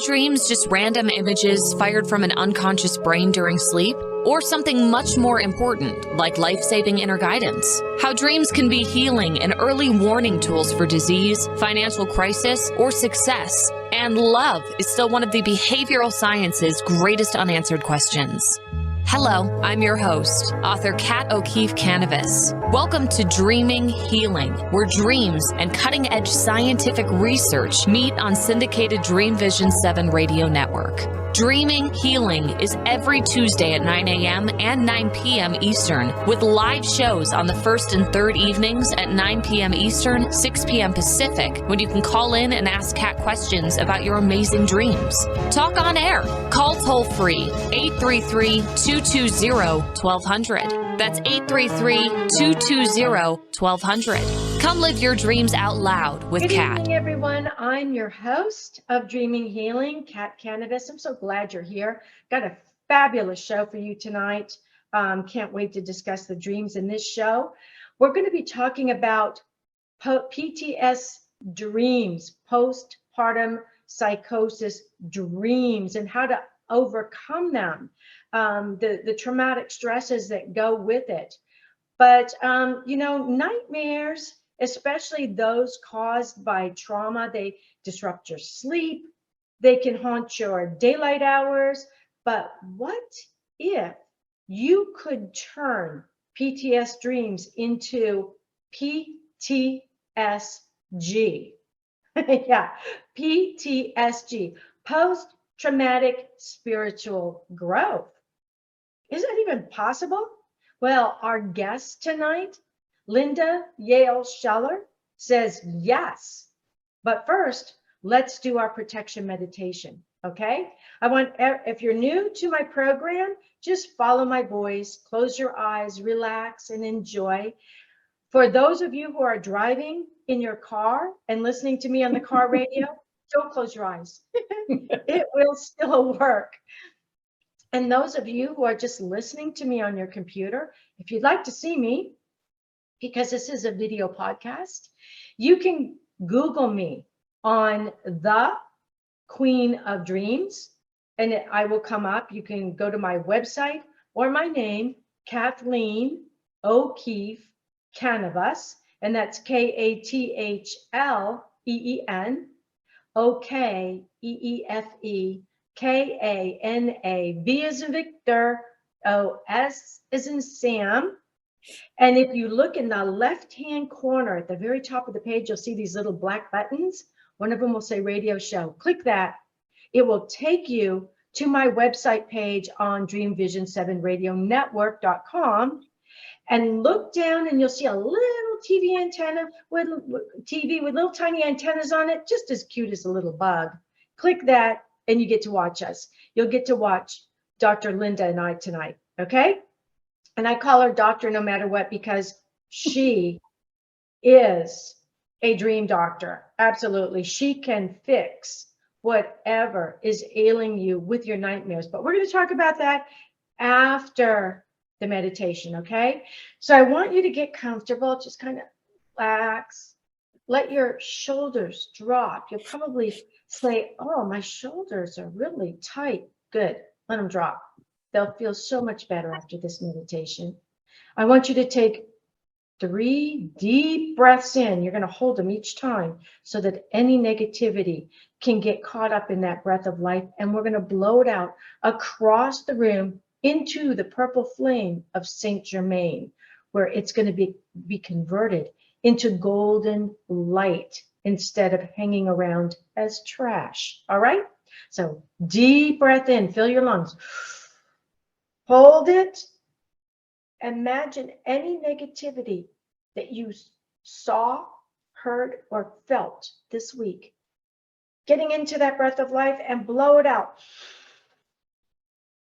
dreams just random images fired from an unconscious brain during sleep? Or something much more important, like life-saving inner guidance? How dreams can be healing and early warning tools for disease, financial crisis, or success. And love is still one of the behavioral science's greatest unanswered questions. Hello, I'm your host, author Kat O'Keefe Kanavos. Welcome to Dreaming Healing, where dreams and cutting-edge scientific research meet on syndicated Dreamvisions 7 radio network. Dreaming Healing is every Tuesday at 9 a.m. and 9 p.m. Eastern, with live shows on the first and third evenings at 9 p.m. Eastern, 6 p.m. Pacific, when you can call in and ask Kat questions about your amazing dreams. Talk on air. Call toll-free 833-220-1200. That's 833-220-1200. Come live your dreams out loud with Kat. Good evening, everyone. I'm your host of Dreaming Healing, Kat Kanavos. I'm so glad you're here. Got a fabulous show for you tonight. Can't wait to discuss the dreams in this show. We're going to be talking about PTSDreams, postpartum psychosis dreams, and how to overcome them, the traumatic stresses that go with it. But, nightmares, especially those caused by trauma, they disrupt your sleep. They can haunt your daylight hours. But what if you could turn PTS dreams into PTSG? Yeah, PTSG, post-traumatic spiritual growth. Is that even possible? Well, our guest tonight, Linda Yael Schiller, says yes. But first, let's do our protection meditation, okay? If you're new to my program, just follow my voice, close your eyes, relax, and enjoy. For those of you who are driving in your car and listening to me on the car radio, don't close your eyes. It will still work. And those of you who are just listening to me on your computer, if you'd like to see me, because this is a video podcast, you can Google me on the Queen of Dreams, and I will come up. You can go to my website or my name, Kathleen O'Keefe Kanavos, and that's Kathleen O'Keefe Kanavos, V as in Victor, O-S as in Sam. And if you look in the left-hand corner at the very top of the page, you'll see these little black buttons. One of them will say radio show. Click that. It will take you to my website page on Dreamvision7radionetwork.com. And look down and you'll see a little TV antenna with little tiny antennas on it, just as cute as a little bug. Click that and you get to watch us. You'll get to watch Dr. Linda and I tonight, okay? And I call her doctor no matter what, because she is a dream doctor. Absolutely. She can fix whatever is ailing you with your nightmares. But we're going to talk about that after the meditation, okay? So I want you to get comfortable, just kind of relax, let your shoulders drop. You'll probably say, oh, my shoulders are really tight. Good, let them drop. They'll feel so much better after this meditation. I want you to take 3 deep breaths in. You're going to hold them each time so that any negativity can get caught up in that breath of life. And we're going to blow it out across the room into the purple flame of Saint Germain, where it's going to be converted into golden light instead of hanging around as trash. All right? So deep breath in, fill your lungs. Hold it. Imagine any negativity that you saw, heard, or felt this week. Getting into that breath of life and blow it out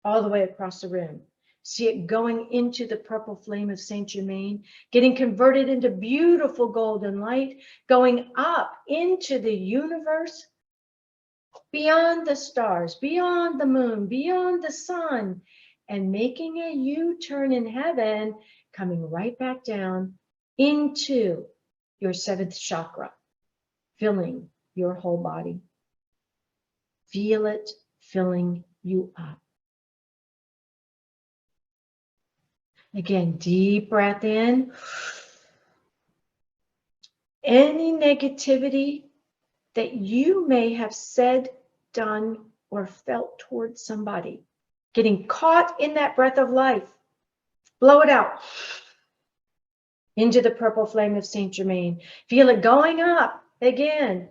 all the way across the room. See it going into the purple flame of Saint Germain, getting converted into beautiful golden light, going up into the universe, beyond the stars, beyond the moon, beyond the sun, and making a U-turn in heaven, coming right back down into your 7th chakra, filling your whole body. Feel it filling you up. Again, deep breath in. Any negativity that you may have said, done, or felt towards somebody, getting caught in that breath of life, blow it out into the purple flame of Saint Germain. Feel it going up again,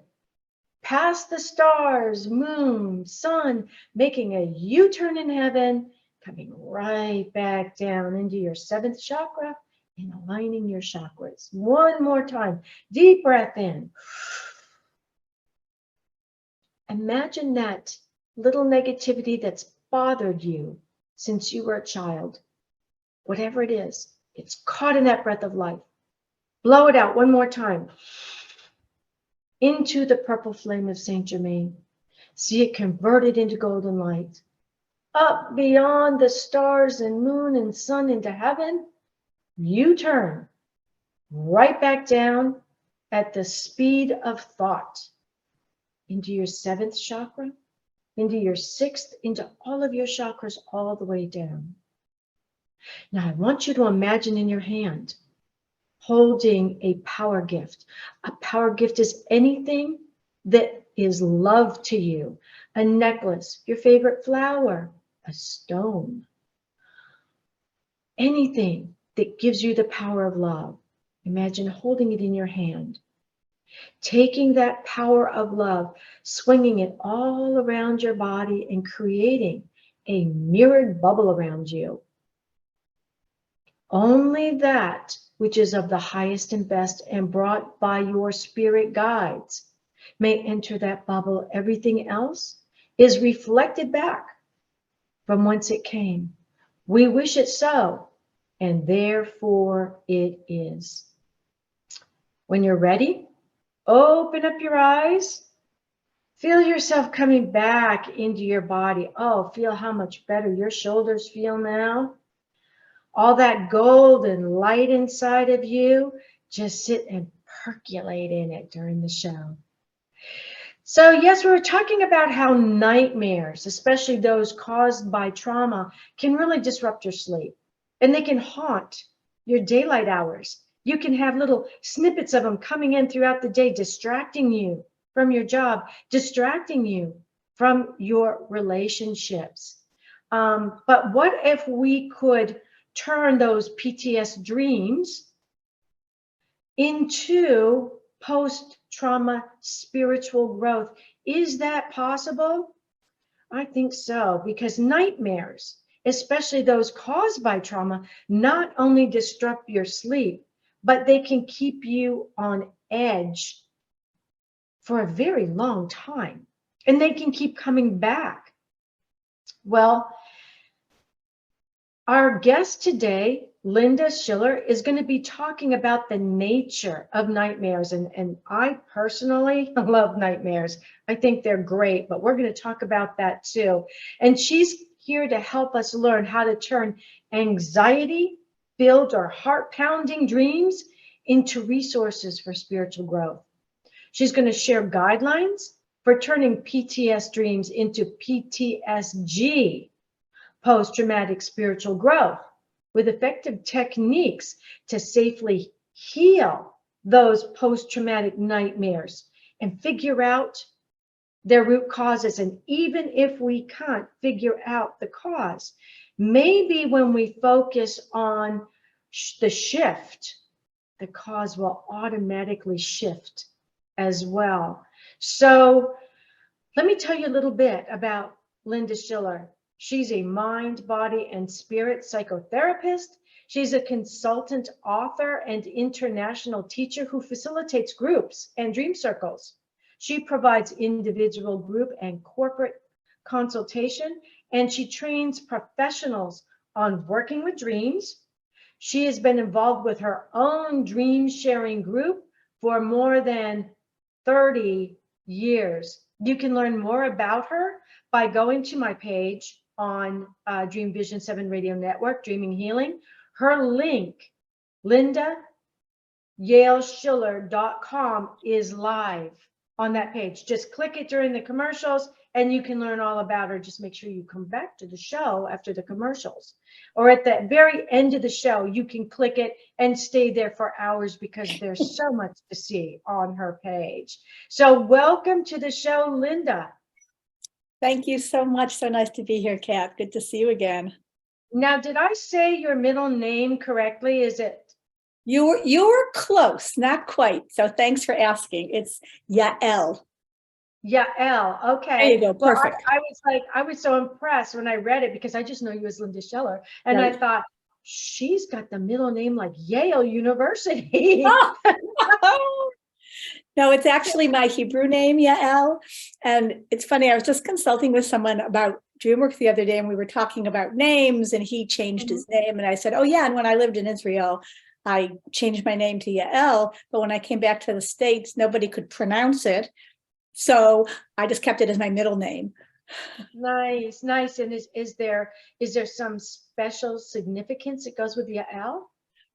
past the stars, moon, sun, making a U-turn in heaven, coming right back down into your 7th chakra and aligning your chakras. One more time, deep breath in. Imagine that little negativity that's bothered you since you were a child. Whatever it is, it's caught in that breath of life. Blow it out one more time into the purple flame of Saint Germain. See it converted into golden light. Up beyond the stars and moon and sun into heaven, you turn right back down at the speed of thought into your 7th chakra, into your 6th, into all of your chakras, all the way down. Now, I want you to imagine in your hand holding a power gift. A power gift is anything that is love to you. A necklace, your favorite flower, a stone. Anything that gives you the power of love. Imagine holding it in your hand. Taking that power of love, swinging it all around your body and creating a mirrored bubble around you. Only that which is of the highest and best and brought by your spirit guides may enter that bubble. Everything else is reflected back from whence it came. We wish it so, and therefore it is. When you're ready, open up your eyes. Feel yourself coming back into your body. Oh, feel how much better your shoulders feel now. All that golden light inside of you, just sit and percolate in it during the show. So yes, we were talking about how nightmares, especially those caused by trauma, can really disrupt your sleep. And they can haunt your daylight hours. You can have little snippets of them coming in throughout the day, distracting you from your job, distracting you from your relationships. But what if we could turn those PTSD dreams into post-trauma spiritual growth? Is that possible? I think so, because nightmares, especially those caused by trauma, not only disrupt your sleep, but they can keep you on edge for a very long time, and they can keep coming back. Well, our guest today, Linda Schiller, is going to be talking about the nature of nightmares. And I personally love nightmares. I think they're great, but we're going to talk about that too. And she's here to help us learn how to turn anxiety-filled or heart-pounding dreams into resources for spiritual growth. She's going to share guidelines for turning PTSD dreams into PTSG, post-traumatic spiritual growth, with effective techniques to safely heal those post-traumatic nightmares and figure out their root causes. And even if we can't figure out the cause, maybe when we focus on the shift, the cause will automatically shift as well. So let me tell you a little bit about Linda Schiller. She's a mind, body, and spirit psychotherapist. She's a consultant, author, and international teacher who facilitates groups and dream circles. She provides individual, group, and corporate consultation, and she trains professionals on working with dreams. She has been involved with her own dream sharing group for more than 30 years. You can learn more about her by going to my page on Dreamvision 7 Radio Network, Dreaming Healing. Her link, LindaYaelSchiller.com, is live on that page. Just click it during the commercials and you can learn all about her. Just make sure you come back to the show after the commercials, or at the very end of the show, you can click it and stay there for hours because there's so much to see on her page. So welcome to the show, Linda. Thank you so much. So nice to be here, Kath. Good to see you again. Now, did I say your middle name correctly? Is it? You were close, not quite. So thanks for asking. It's Yael. Yael. Okay. There you go. Well, Perfect. I was so impressed when I read it because I just know you as Linda Schiller. And Right. I thought, she's got the middle name like Yale University. Oh. No, it's actually my Hebrew name, Yael. And it's funny, I was just consulting with someone about DreamWorks the other day, and we were talking about names, and he changed his name. And I said, oh yeah, and when I lived in Israel, I changed my name to Yael, but when I came back to the States, nobody could pronounce it. So I just kept it as my middle name. Nice, nice. And is there some special significance that goes with Yael?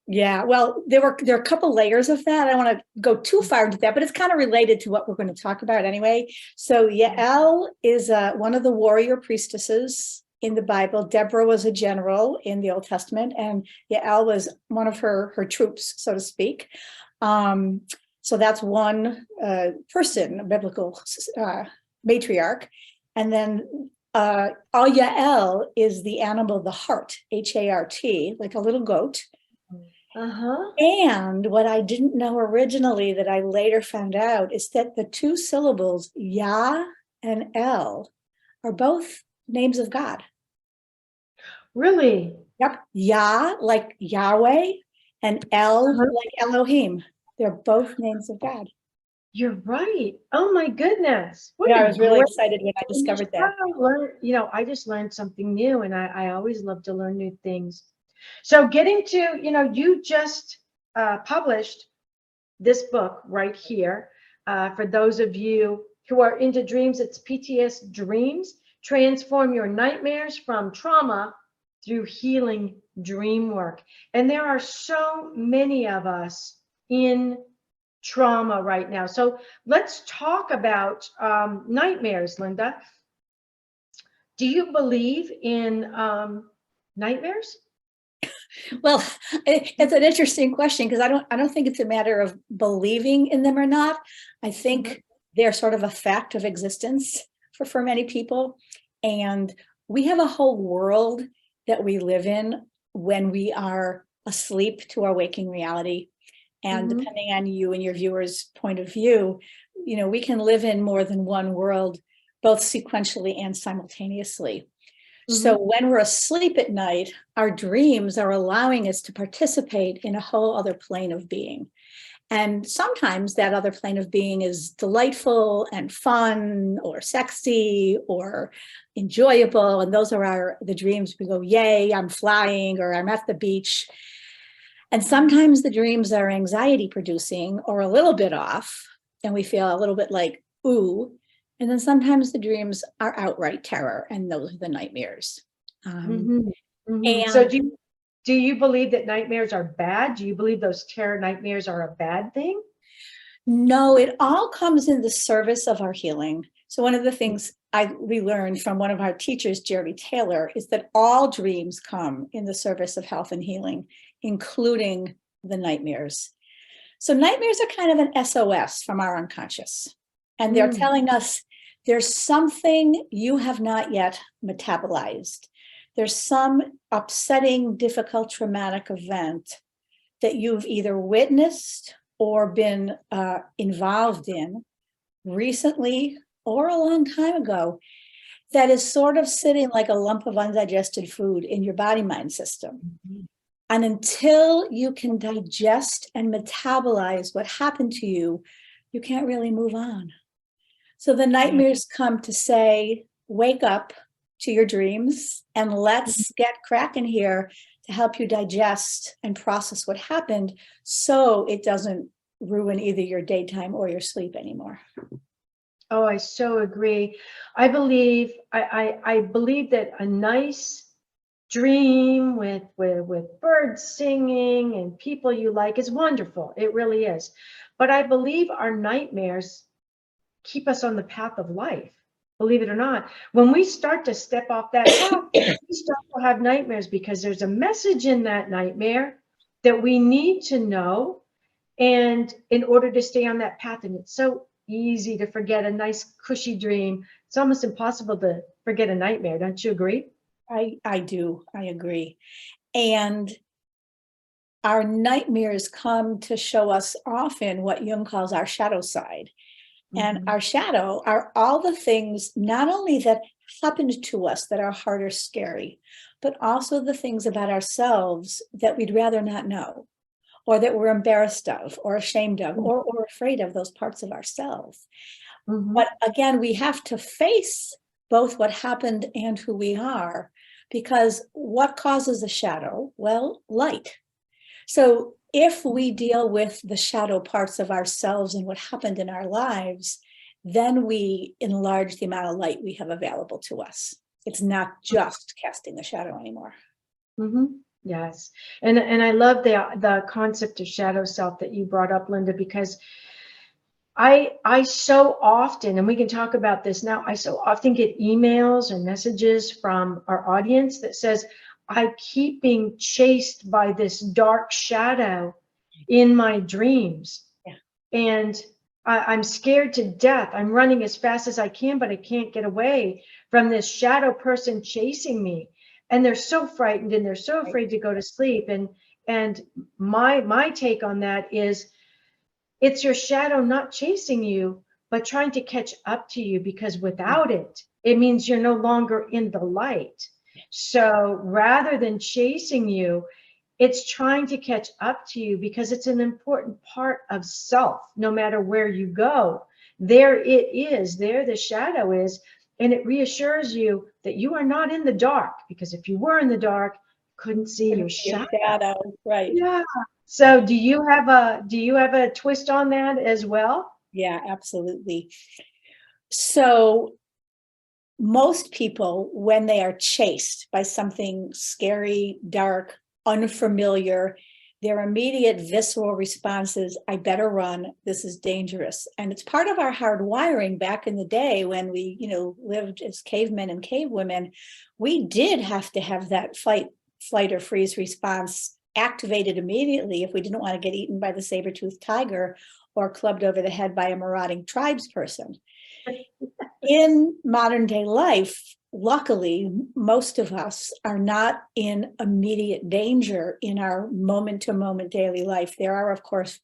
Yeah, well, there are a couple layers of that. I don't want to go too far into that, but it's kind of related to what we're going to talk about anyway. So Yael is one of the warrior priestesses in the Bible. Deborah was a general in the Old Testament, and Yael was one of her troops, so to speak. So that's one person, a biblical matriarch. And then Yael is the animal, the hart, H-A-R-T, like a little goat. And what I didn't know originally that I later found out is that the two syllables Yah and El are both names of God. Really? Yep. Yah, like Yahweh, and El, like Elohim. They're both names of God. You're right. Oh my goodness. Yeah, I was really excited when I discovered that. I just learned something new, and I always love to learn new things. So getting to, you just published this book right here. For those of you who are into dreams, it's PTSDreams, Transform Your Nightmares from Trauma Through Healing Dream Work. And there are so many of us in trauma right now. So let's talk about nightmares, Linda. Do you believe in nightmares? Well, it's an interesting question because I don't think it's a matter of believing in them or not. I think they're sort of a fact of existence for many people. And we have a whole world that we live in when we are asleep to our waking reality. And depending on you and your viewers' point of view, we can live in more than one world, both sequentially and simultaneously. So when we're asleep at night, our dreams are allowing us to participate in a whole other plane of being. And sometimes that other plane of being is delightful and fun or sexy or enjoyable. And those are the dreams. We go, yay, I'm flying, or I'm at the beach. And sometimes the dreams are anxiety producing or a little bit off, and we feel a little bit like, ooh. And then sometimes the dreams are outright terror, and those are the nightmares. And so do you believe that nightmares are bad? Do you believe those terror nightmares are a bad thing? No, it all comes in the service of our healing. So one of the things we learned from one of our teachers, Jerry Taylor, is that all dreams come in the service of health and healing, including the nightmares. So nightmares are kind of an SOS from our unconscious. And they're telling us there's something you have not yet metabolized. There's some upsetting, difficult, traumatic event that you've either witnessed or been involved in recently or a long time ago that is sort of sitting like a lump of undigested food in your body-mind system. And until you can digest and metabolize what happened to you, you can't really move on. So the nightmares come to say, wake up to your dreams and let's get cracking here to help you digest and process what happened so it doesn't ruin either your daytime or your sleep anymore. Oh, I so agree. I believe that a nice dream with birds singing and people you like is wonderful. It really is. But I believe our nightmares keep us on the path of life. Believe it or not, when we start to step off that path, we start to have nightmares because there's a message in that nightmare that we need to know, and in order to stay on that path. And it's so easy to forget a nice cushy dream. It's almost impossible to forget a nightmare. Don't you agree? I do. I agree. And our nightmares come to show us often what Jung calls our shadow side. And our shadow are all the things, not only that happened to us that are hard or scary, but also the things about ourselves that we'd rather not know, or that we're embarrassed of, or ashamed of, or afraid of, those parts of ourselves. But again, we have to face both what happened and who we are, because what causes a shadow? Well, light. So if we deal with the shadow parts of ourselves and what happened in our lives, then we enlarge the amount of light we have available to us. It's not just casting the shadow anymore. Yes. And I love the concept of shadow self that you brought up, Linda, because I so often, and we can talk about this now, I so often get emails and messages from our audience that says, I keep being chased by this dark shadow in my dreams. Yeah. And I'm scared to death. I'm running as fast as I can, but I can't get away from this shadow person chasing me. And they're so frightened and they're so afraid to go to sleep. And my take on that is, it's your shadow not chasing you, but trying to catch up to you, because without it, it means you're no longer in the light. So rather than chasing you, it's trying to catch up to you, because it's an important part of self. No matter where you go, there it is, there the shadow is, and it reassures you that you are not in the dark, because if you were in the dark, couldn't see your shadow. Right. Yeah. So do you have a twist on that as well? Yeah, absolutely. So most people, when they are chased by something scary, dark, unfamiliar, their immediate visceral response is, I better run, this is dangerous. And it's part of our hard wiring back in the day when we, lived as cavemen and cavewomen. We did have to have that fight, flight, or freeze response activated immediately if we didn't want to get eaten by the saber-toothed tiger or clubbed over the head by a marauding tribesperson. In modern day life, luckily, most of us are not in immediate danger in our moment-to-moment daily life. There are, of course,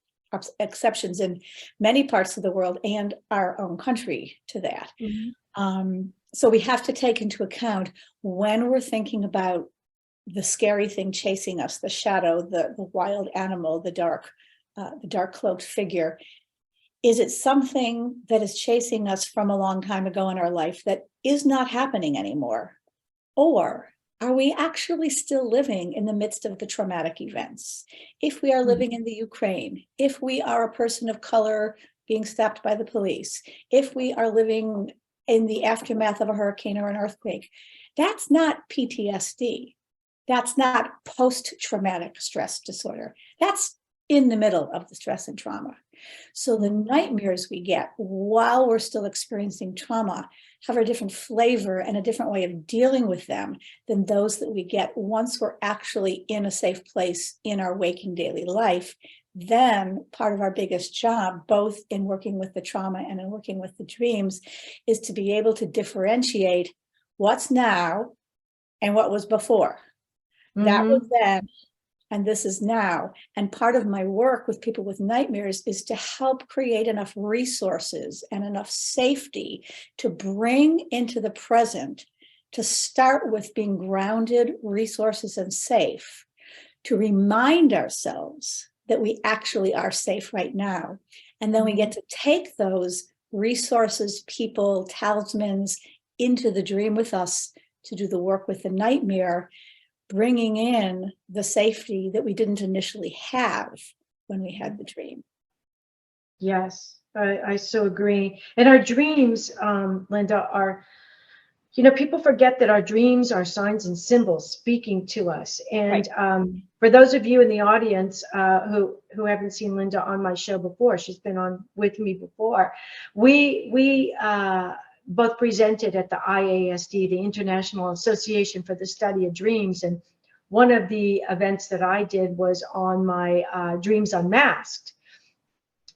exceptions in many parts of the world and our own country to that. So we have to take into account, when we're thinking about the scary thing chasing us, the shadow, the wild animal, the dark cloaked figure, is it something that is chasing us from a long time ago in our life that is not happening anymore? Or are we actually still living in the midst of the traumatic events? If we are living in the Ukraine, if we are a person of color being stopped by the police, if we are living in the aftermath of a hurricane or an earthquake, that's not PTSD. That's not post-traumatic stress disorder. That's in the middle of the stress and trauma. So the nightmares we get while we're still experiencing trauma have a different flavor and a different way of dealing with them than those that we get once we're actually in a safe place in our waking daily life. Then part of our biggest job, both in working with the trauma and in working with the dreams, is to be able to differentiate what's now and what was before. That was then, and this is now. And part of my work with people with nightmares is to help create enough resources and enough safety to bring into the present, to start with being grounded, resources, and safe, to remind ourselves that we actually are safe right now. And then we get to take those resources, people, talismans into the dream with us to do the work with the nightmare, bringing in the safety that we didn't initially have when we had the dream. Yes, I so agree. And our dreams, Linda, are People forget that our dreams are signs and symbols speaking to us. And for those of you in the audience who haven't seen Linda on my show before, she's been on with me before. We both presented at the IASD, the International Association for the Study of Dreams. And one of the events that I did was on my Dreams Unmasked.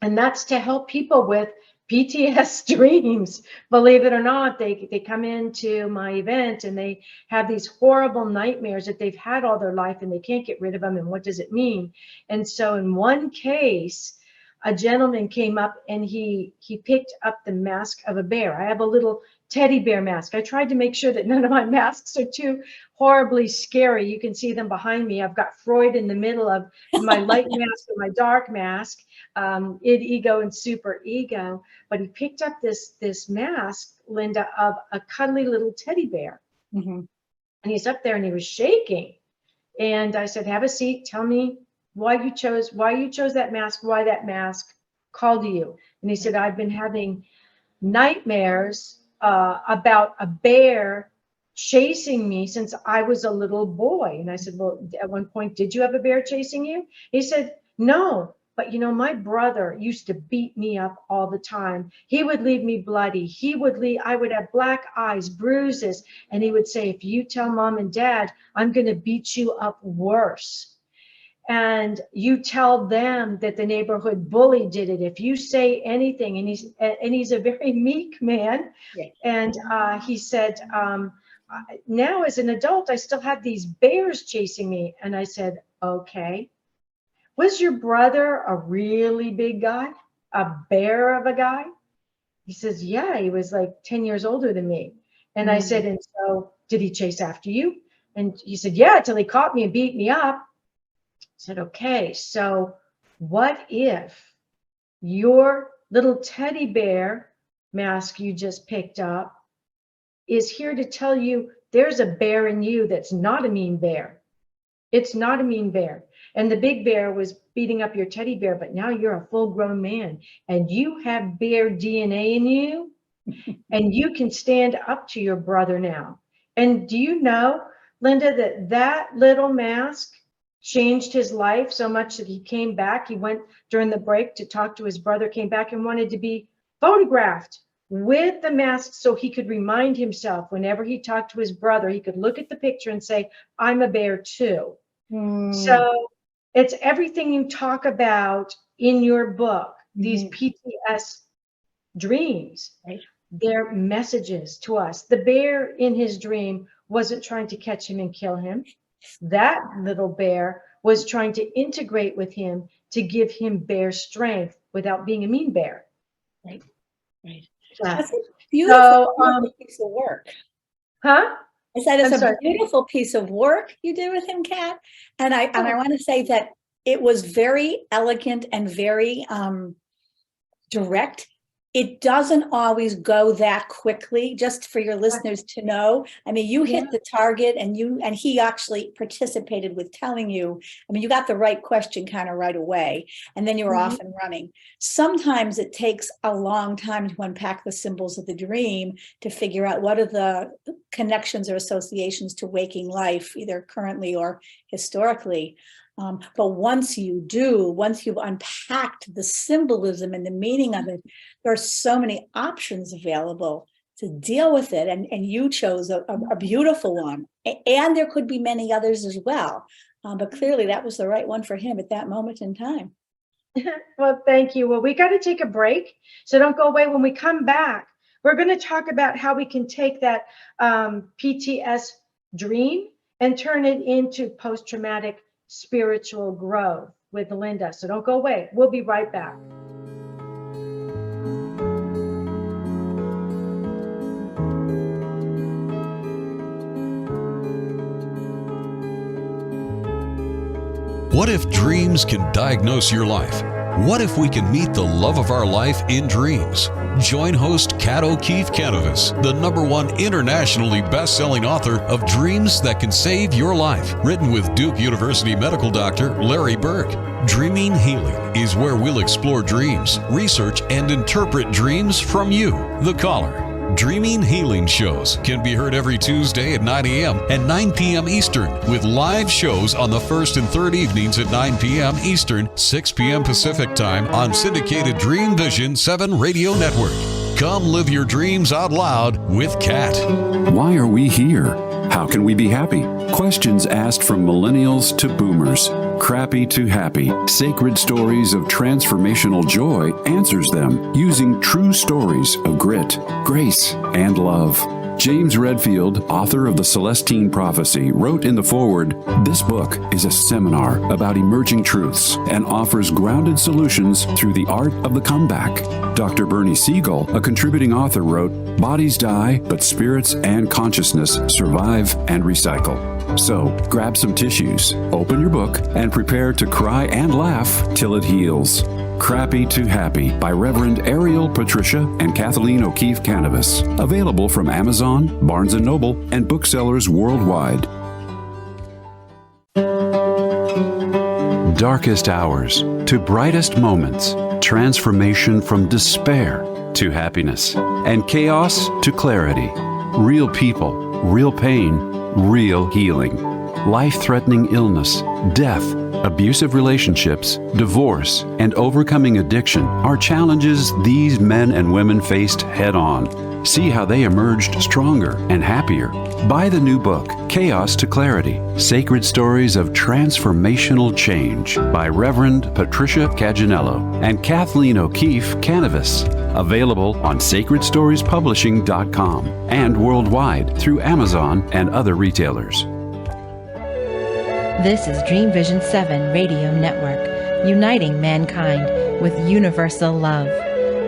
And that's to help people with PTSDreams. Believe it or not, they come into my event and they have these horrible nightmares that they've had all their life and they can't get rid of them. And what does it mean? And so in one case, a gentleman came up and he picked up the mask of a bear. I have a little teddy bear mask. I tried to make sure that none of my masks are too horribly scary. You can see them behind me. I've got Freud in the middle of my light mask and my dark mask, id, ego, and super ego. But he picked up this mask, Linda, of a cuddly little teddy bear. Mm-hmm. And he's up there and he was shaking. And I said, have a seat. Tell me why you chose that mask, why that mask called to you. And he said, I've been having nightmares about a bear chasing me since I was a little boy. And I said, well, at one point, did you have a bear chasing you? He said, no, but my brother used to beat me up all the time. He would leave me bloody. I would have black eyes, bruises. And he would say, if you tell mom and dad, I'm going to beat you up worse. And you tell them that the neighborhood bully did it. If you say anything, and he's a very meek man. Yeah. And he said, now as an adult, I still have these bears chasing me. And I said, okay. Was your brother a really big guy? A bear of a guy? He says, yeah, he was like 10 years older than me. And I said, and so did he chase after you? And he said, yeah, till he caught me and beat me up. I said, okay, so what if your little teddy bear mask you just picked up is here to tell you there's a bear in you that's not a mean bear. It's not a mean bear. And the big bear was beating up your teddy bear, but now you're a full-grown man and you have bear DNA in you and you can stand up to your brother now. And do you know, Linda, that little mask changed his life so much that he came back. He went during the break to talk to his brother, came back and wanted to be photographed with the mask so he could remind himself whenever he talked to his brother, he could look at the picture and say, I'm a bear too. So it's everything you talk about in your book, these PTS dreams, right? They're messages to us. The bear in his dream wasn't trying to catch him and kill him. That little bear was trying to integrate with him to give him bear strength without being a mean bear. Right. That's a beautiful piece of work. Huh? I said it's a beautiful piece of work you did with him, Kat. And I want to say that it was very elegant and very direct. It doesn't always go that quickly, just for your listeners to know. I mean, you hit the target and he actually participated with telling you, I mean, you got the right question kind of right away, and then you were off and running. Sometimes it takes a long time to unpack the symbols of the dream to figure out what are the connections or associations to waking life, either currently or historically. But once you've unpacked the symbolism and the meaning of it, there are so many options available to deal with it. And you chose a beautiful one. And there could be many others as well. But clearly that was the right one for him at that moment in time. Well, thank you. Well, we got to take a break. So don't go away. When we come back, we're going to talk about how we can take that PTS dream and turn it into post-traumatic spiritual growth with Linda. So don't go away. We'll be right back. What if dreams can diagnose your life? What if we can meet the love of our life in dreams? Join host Kat O'Keefe Kanavos, the #1 internationally best-selling author of Dreams That Can Save Your Life, written with Duke University medical doctor Larry Burke. Dreaming Healing is where we'll explore dreams, research, and interpret dreams from you, the caller. Dreaming Healing shows can be heard every Tuesday at 9 a.m. and 9 p.m. Eastern, with live shows on the first and third evenings at 9 p.m. Eastern, 6 p.m. Pacific Time on syndicated Dreamvisions 7 Radio Network. Come live your dreams out loud with Kat. Why are we here? How can we be happy? Questions asked from millennials to boomers. Crappy to happy. Sacred Stories of Transformational Joy answers them using true stories of grit, grace, and love. James Redfield, author of The Celestine Prophecy, wrote in the foreword, "This book is a seminar about emerging truths and offers grounded solutions through the art of the comeback." Dr. Bernie Siegel, a contributing author, wrote, "Bodies die, but spirits and consciousness survive and recycle." So, grab some tissues, open your book, and prepare to cry and laugh till it heals. Crappy to Happy by Reverend Ariel Patricia and Kathleen O'Keefe Kanavos. Available from Amazon, Barnes & Noble, and booksellers worldwide. Darkest hours to brightest moments. Transformation from despair to happiness. And chaos to clarity. Real people, real pain, real healing. Life-threatening illness, death, abusive relationships, divorce, and overcoming addiction are challenges these men and women faced head-on. See how they emerged stronger and happier. Buy the new book, Chaos to Clarity, Sacred Stories of Transformational Change by Reverend Patricia Caginello and Kathleen O'Keefe Kanavos. Available on sacredstoriespublishing.com and worldwide through Amazon and other retailers. This is Dreamvisions 7 Radio Network, uniting mankind with universal love.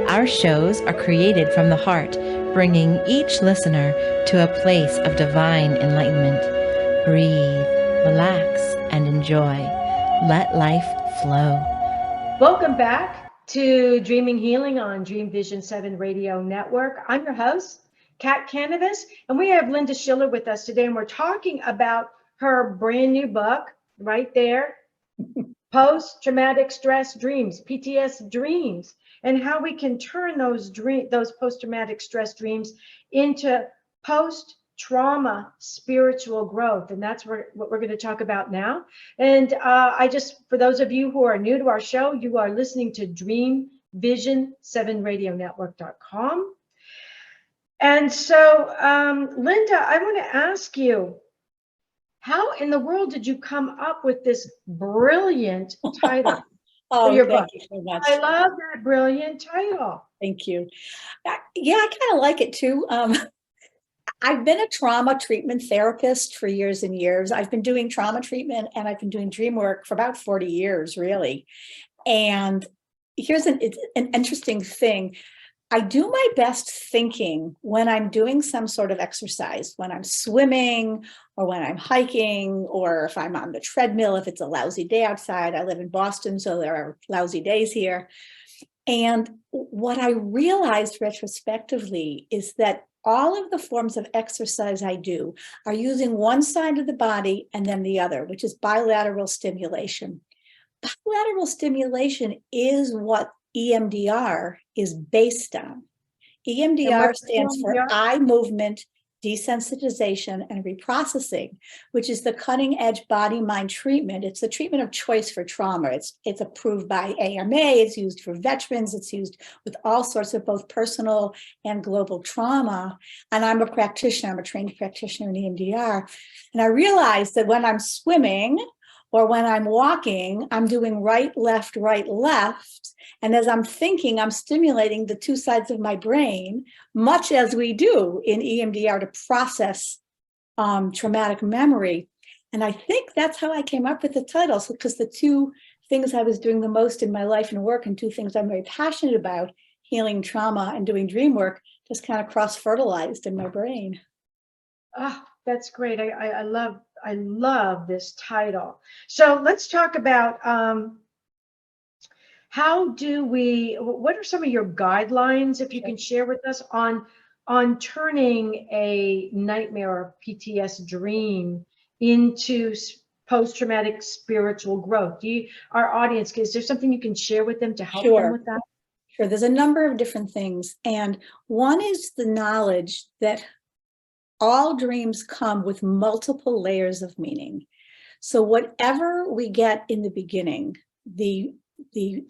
Our shows are created from the heart, bringing each listener to a place of divine enlightenment. Breathe, relax, and enjoy. Let life flow. Welcome back to Dreaming Healing on Dreamvision 7 Radio Network. I'm your host, Kat Kanavos, and we have Linda Schiller with us today, and we're talking about her brand new book right there, Post-Traumatic Stress Dreams, PTSDreams, and how we can turn those post-traumatic stress dreams into post-trauma spiritual growth. And that's what we're going to talk about now. And for those of you who are new to our show, you are listening to Dreamvision7radionetwork.com. And so, Linda, I want to ask you, how in the world did you come up with this brilliant title for your book? Thank you so much. I love that brilliant title. Thank you. Yeah, I kind of like it too. I've been a trauma treatment therapist for years and years. I've been doing trauma treatment and I've been doing dream work for about 40 years, really. And here's an interesting thing. I do my best thinking when I'm doing some sort of exercise, when I'm swimming or when I'm hiking, or if I'm on the treadmill, if it's a lousy day outside. I live in Boston, so there are lousy days here. And what I realized retrospectively is that all of the forms of exercise I do are using one side of the body and then the other, which is bilateral stimulation. Bilateral stimulation is what EMDR is based on. EMDR stands for eye movement desensitization and reprocessing, which is the cutting edge body-mind treatment. It's the treatment of choice for trauma. It's approved by AMA, it's used for veterans, it's used with all sorts of both personal and global trauma. And I'm a practitioner, I'm a trained practitioner in EMDR. And I realized that when I'm swimming or when I'm walking, I'm doing right, left. And as I'm thinking, I'm stimulating the two sides of my brain, much as we do in EMDR to process traumatic memory. And I think that's how I came up with the title, because the two things I was doing the most in my life and work, and two things I'm very passionate about, healing trauma and doing dream work, just kind of cross-fertilized in my brain. Oh, that's great. I love this title. So let's talk about what are some of your guidelines, if you can share with us, on turning a nightmare or PTSD dream into post-traumatic spiritual growth? Our audience, is there something you can share with them to help them with that? Sure, there's a number of different things. And one is the knowledge that all dreams come with multiple layers of meaning. So whatever we get in the beginning, the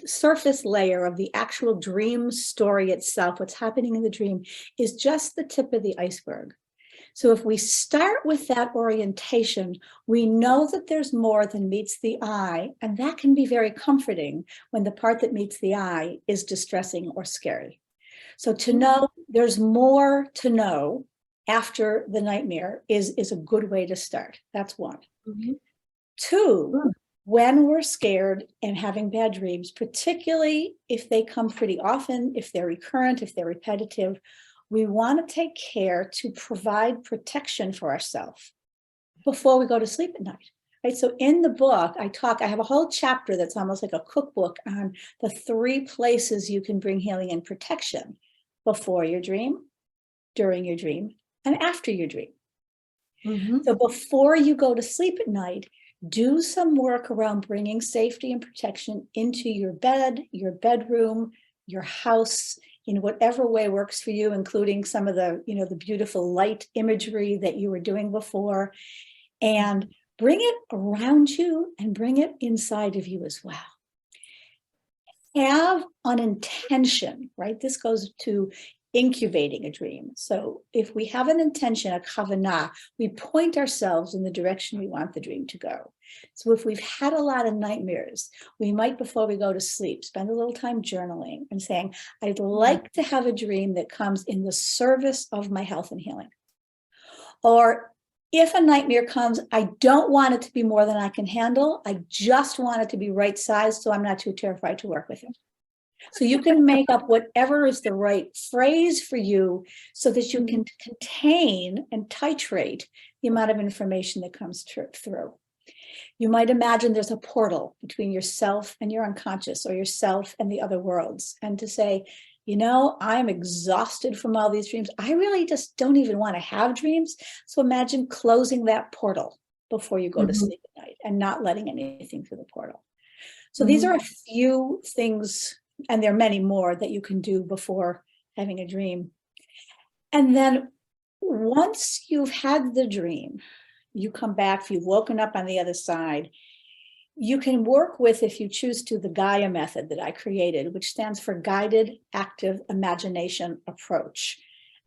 surface layer of the actual dream story itself, what's happening in the dream, is just the tip of the iceberg. So if we start with that orientation, we know that there's more than meets the eye, and that can be very comforting when the part that meets the eye is distressing or scary. So to know there's more to know after the nightmare is a good way to start. That's one. Mm-hmm. Two, when we're scared and having bad dreams, particularly if they come pretty often, if they're recurrent, if they're repetitive, we want to take care to provide protection for ourselves before we go to sleep at night. Right? So in the book, I have a whole chapter that's almost like a cookbook on the 3 places you can bring healing and protection: before your dream, during your dream, and after your dream. Mm-hmm. So before you go to sleep at night, do some work around bringing safety and protection into your bed, your bedroom, your house, in whatever way works for you, including some of the, the beautiful light imagery that you were doing before, and bring it around you and bring it inside of you as well. Have an intention, right? This goes to incubating a dream. So if we have an intention, a kavanah, we point ourselves in the direction we want the dream to go. So if we've had a lot of nightmares, we might, before we go to sleep, spend a little time journaling and saying, I'd like to have a dream that comes in the service of my health and healing. Or if a nightmare comes, I don't want it to be more than I can handle. I just want it to be right sized so I'm not too terrified to work with it. So you can make up whatever is the right phrase for you so that you can contain and titrate the amount of information that comes through. You might imagine there's a portal between yourself and your unconscious, or yourself and the other worlds. And to say, I'm exhausted from all these dreams. I really just don't even want to have dreams. So imagine closing that portal before you go to sleep at night and not letting anything through the portal. So these are a few things, and there are many more that you can do before having a dream. And then once you've had the dream, you come back, if you've woken up on the other side, you can work with, if you choose to, the Gaia method that I created, which stands for Guided Active Imagination Approach.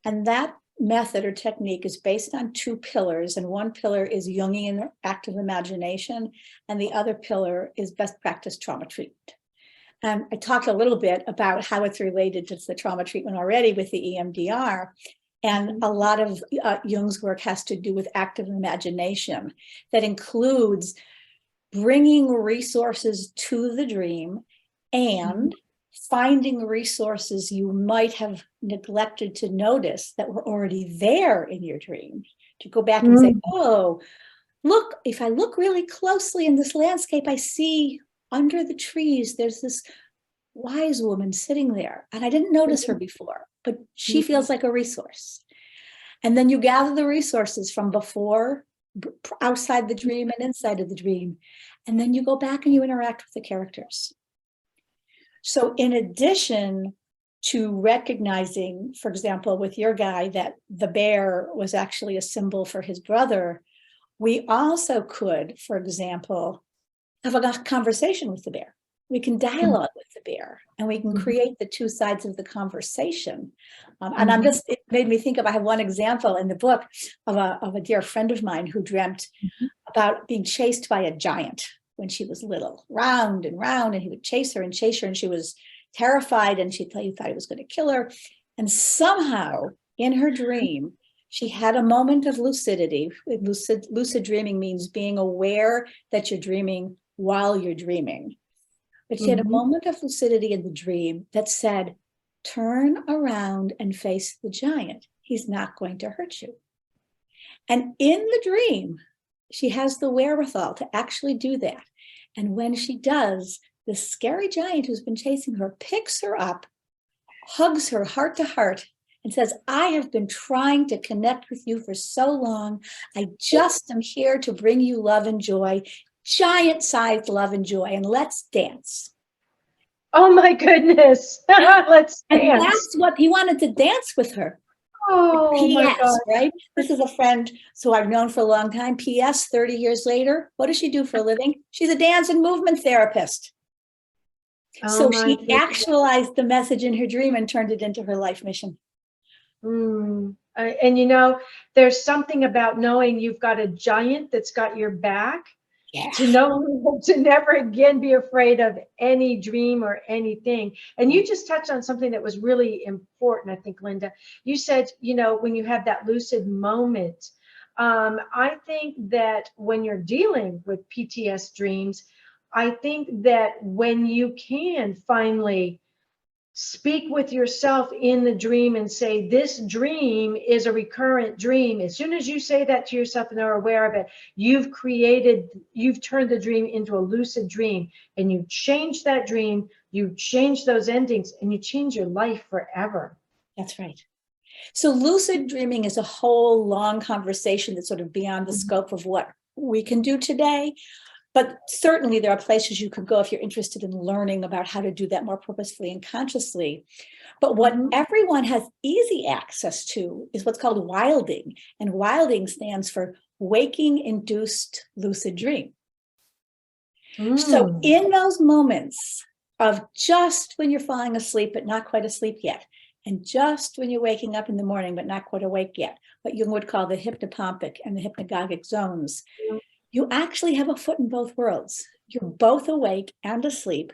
And that method or technique is based on 2 pillars. And one pillar is Jungian active imagination, and the other pillar is best practice trauma treatment. And I talked a little bit about how it's related to the trauma treatment already with the EMDR. And a lot of Jung's work has to do with active imagination that includes bringing resources to the dream and finding resources you might have neglected to notice that were already there in your dream. To go back and say, oh, look, if I look really closely in this landscape, I see under the trees, there's this wise woman sitting there. And I didn't notice her before, but she feels like a resource. And then you gather the resources from before, outside the dream and inside of the dream. And then you go back and you interact with the characters. So in addition to recognizing, for example, with your guy, that the bear was actually a symbol for his brother, we also could, for example, have a conversation with the bear. We can dialogue with the bear, and we can create the 2 sides of the conversation. And it made me think of, I have one example in the book of a dear friend of mine who dreamt about being chased by a giant when she was little, round and round, and he would chase her, and she was terrified, and he thought he was going to kill her. And somehow in her dream, she had a moment of lucidity. Lucid dreaming means being aware that you're dreaming while you're dreaming. But she had a moment of lucidity in the dream that said, turn around and face the giant. He's not going to hurt you. And in the dream, she has the wherewithal to actually do that. And when she does, the scary giant who's been chasing her picks her up, hugs her heart to heart, and says, I have been trying to connect with you for so long. I just am here to bring you love and joy. Giant-sized love and joy, and let's dance. Oh my goodness. Let's And dance. that's what he wanted to dance with her. Oh my P.S., God. right? This is a friend who I've known for a long time. P.S., 30 years later, what does she do for a living? She's a dance and movement therapist. Oh So my she goodness. actualized the message in her dream and turned it into her life mission. And you know, there's something about knowing you've got a giant that's got your back. Yeah. To know to never again be afraid of any dream or anything. And you just touched on something that was really important, I think, Linda. You said, you know, when you have that lucid moment, I think that when you're dealing with PTSD dreams, I think that when you can finally speak with yourself in the dream and say, this dream is a recurrent dream. As soon as you say that to yourself and are aware of it, you've turned the dream into a lucid dream, and you change that dream, you change those endings, and you change your life forever. That's right. So lucid dreaming is a whole long conversation that's sort of beyond the scope of what we can do today. But certainly there are places you could go if you're interested in learning about how to do that more purposefully and consciously. But what everyone has easy access to is what's called wilding. And wilding stands for waking induced lucid dream. So in those moments of just when you're falling asleep, but not quite asleep yet, and just when you're waking up in the morning, but not quite awake yet, what Jung would call the hypnopompic and the hypnagogic zones, you actually have a foot in both worlds. You're both awake and asleep.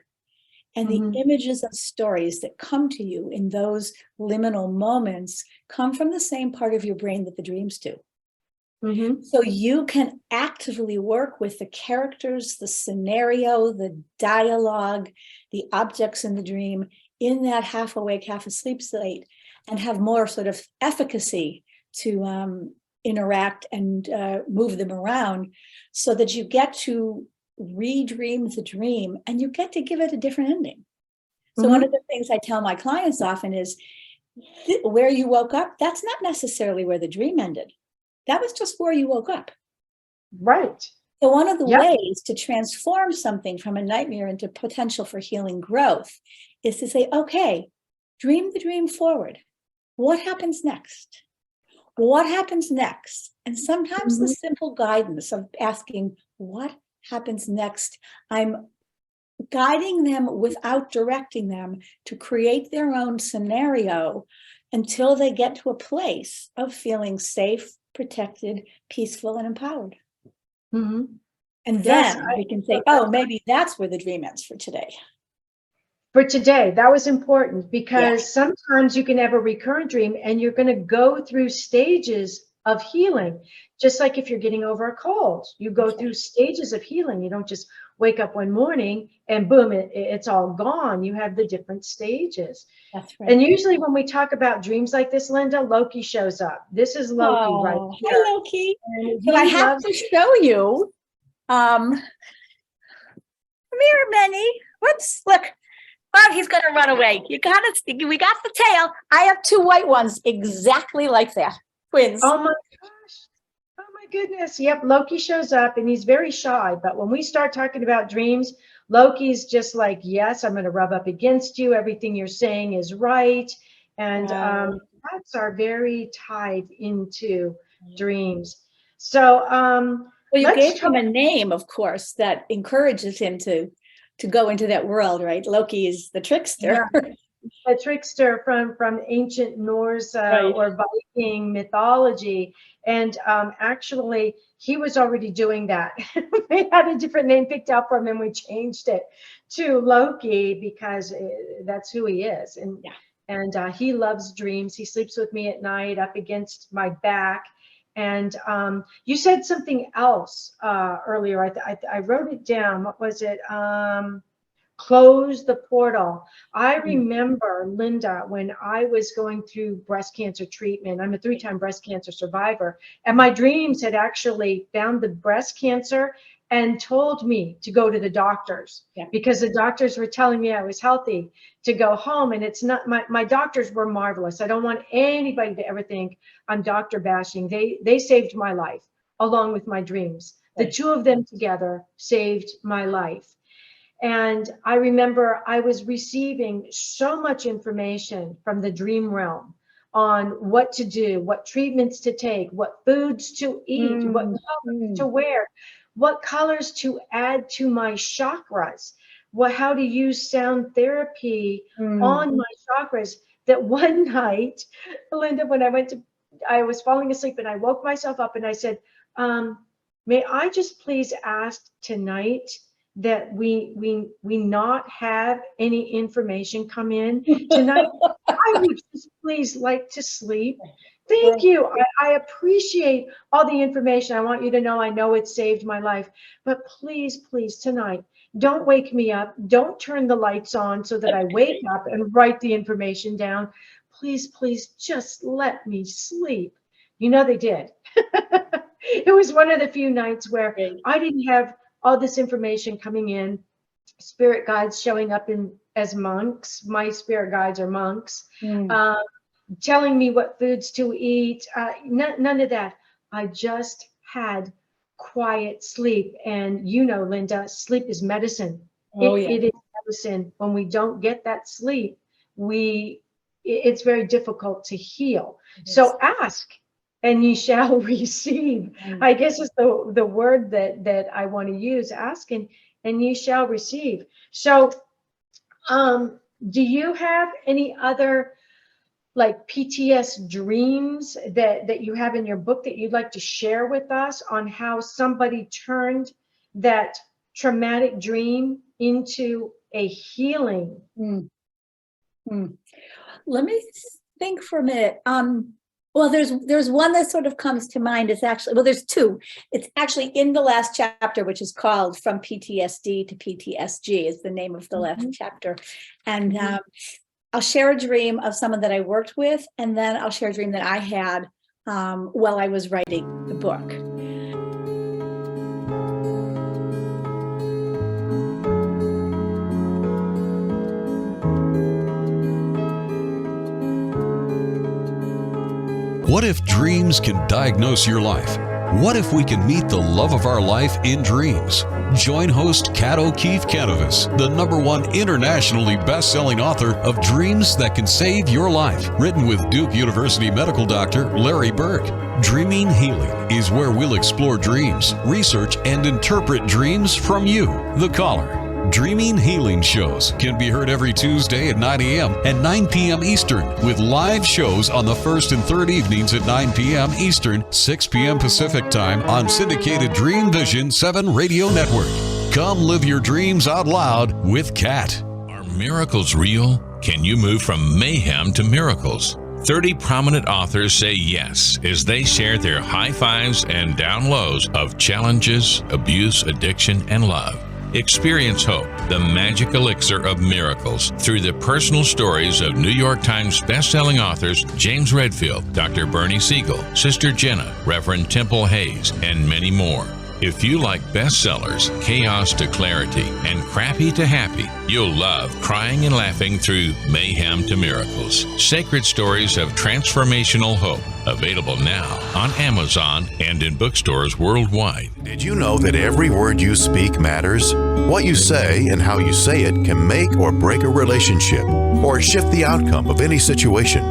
And the images and stories that come to you in those liminal moments come from the same part of your brain that the dreams do. So you can actively work with the characters, the scenario, the dialogue, the objects in the dream in that half awake, half asleep state, and have more sort of efficacy to interact and move them around, so that you get to redream the dream and you get to give it a different ending. So one of the things I tell my clients often is, where you woke up, that's not necessarily where the dream ended. That was just where you woke up. Right. So one of the ways to transform something from a nightmare into potential for healing growth is to say, okay, dream the dream forward. What happens next? What happens next? And sometimes the simple guidance of asking, what happens next? I'm guiding them without directing them to create their own scenario until they get to a place of feeling safe, protected, peaceful, and empowered. And then we can say, oh, maybe that's where the dream ends for today. For today, that was important, because sometimes you can have a recurrent dream and you're going to go through stages of healing. Just like if you're getting over a cold, you go through stages of healing. You don't just wake up one morning and boom, it's all gone. You have the different stages. That's right. And usually when we talk about dreams like this, Linda, Loki shows up. This is Loki right here. Hi, Loki. So I have to show you. Come here, Benny. Whoops, look. Oh, he's going to run away. We got the tail. I have two white ones exactly like that. Twins. Oh my gosh. Oh my goodness. Yep. Loki shows up and he's very shy. But when we start talking about dreams, Loki's just like, yes, I'm going to rub up against you. Everything you're saying is right. And cats are very tied into dreams. So, well, you gave him a name, of course, that encourages him to go into that world, right? Loki is the trickster. Yeah. A trickster from ancient Norse or Viking mythology. And actually, he was already doing that. We had a different name picked out from him. We changed it to Loki because that's who he is. And he loves dreams. He sleeps with me at night up against my back. And you said something else earlier. I wrote it down. What was it? Close the portal. I remember, Linda, when I was going through breast cancer treatment, I'm a 3-time breast cancer survivor, and my dreams had actually found the breast cancer and told me to go to the doctors because the doctors were telling me I was healthy to go home. And it's not, my doctors were marvelous. I don't want anybody to ever think I'm doctor bashing. They saved my life along with my dreams. The two of them together saved my life. And I remember I was receiving so much information from the dream realm on what to do, what treatments to take, what foods to eat, what colors to wear, what colors to add to my chakras, how to use sound therapy on my chakras. That one night, Linda, when I was falling asleep and I woke myself up and I said, may I just please ask tonight that we not have any information come in tonight? I would just please like to sleep. Thank you. I appreciate all the information. I want you to know, I know it saved my life, but please, please tonight, don't wake me up. Don't turn the lights on so that I wake up and write the information down. Please, please just let me sleep. You know, they did. It was one of the few nights where I didn't have all this information coming in, spirit guides showing up as monks. My spirit guides are monks, telling me what foods to eat. None of that. I just had quiet sleep. And you know, Linda, sleep is medicine. It is medicine. When we don't get that sleep, it's very difficult to heal. So ask and ye shall receive. I guess is the word that I want to use. Ask and ye shall receive. So do you have any other like PTSDreams that you have in your book that you'd like to share with us on how somebody turned that traumatic dream into a healing? Let me think for a minute. Well, there's one that sort of comes to mind. It's actually, well, there's two. It's actually in the last chapter, which is called From PTSD to PTSG is the name of the last chapter. And I'll share a dream of someone that I worked with, and then I'll share a dream that I had while I was writing the book. What if dreams can diagnose your life? What if we can meet the love of our life in dreams? Join host Kat O'Keefe Kanavos, the #1 internationally best-selling author of Dreams That Can Save Your Life, written with Duke University medical doctor Larry Burke. Dreaming Healing is where we'll explore dreams, research, and interpret dreams from you, the caller. Dreaming Healing shows can be heard every Tuesday at 9 a.m. and 9 p.m. Eastern, with live shows on the first and third evenings at 9 p.m. Eastern, 6 p.m. Pacific Time on syndicated Dreamvisions 7 Radio Network. Come live your dreams out loud with Kat. Are miracles real? Can you move from mayhem to miracles? 30 prominent authors say yes as they share their high fives and down lows of challenges, abuse, addiction, and love. Experience hope, the magic elixir of miracles, through the personal stories of New York Times bestselling authors James Redfield, Dr. Bernie Siegel, Sister Jenna, Reverend Temple Hayes, and many more. If you like bestsellers, chaos to clarity, and crappy to happy, you'll love crying and laughing through mayhem to miracles. Sacred stories of transformational hope. Available now on Amazon and in bookstores worldwide. Did you know that every word you speak matters? What you say and how you say it can make or break a relationship or shift the outcome of any situation.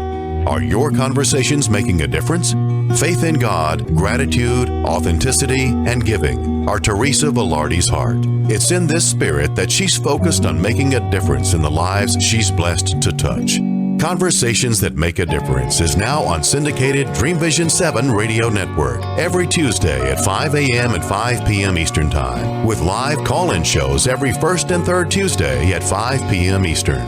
Are your conversations making a difference? Faith in God, gratitude, authenticity, and giving are Teresa Velarde's heart. It's in this spirit that she's focused on making a difference in the lives she's blessed to touch. Conversations That Make a Difference is now on syndicated Dreamvisions 7 Radio Network every Tuesday at 5 a.m. and 5 p.m. Eastern Time, with live call-in shows every first and third Tuesday at 5 p.m. Eastern.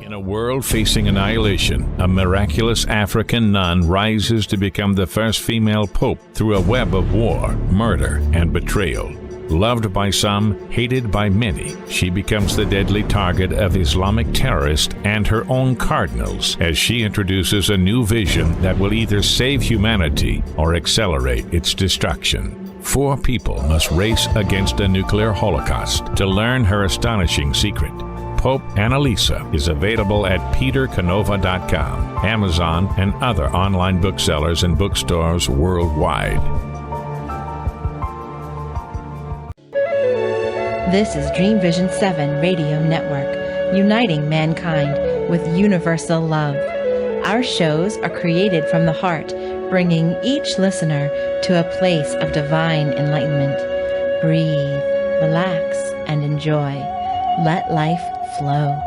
In a world facing annihilation, a miraculous African nun rises to become the first female pope through a web of war, murder, and betrayal. Loved by some, hated by many, she becomes the deadly target of Islamic terrorists and her own cardinals as she introduces a new vision that will either save humanity or accelerate its destruction. 4 people must race against a nuclear holocaust to learn her astonishing secret. Pope Annalisa is available at petercanova.com, Amazon, and other online booksellers and bookstores worldwide. This is Dreamvision 7 Radio Network, uniting mankind with universal love. Our shows are created from the heart, bringing each listener to a place of divine enlightenment. Breathe, relax, and enjoy. Let life flow.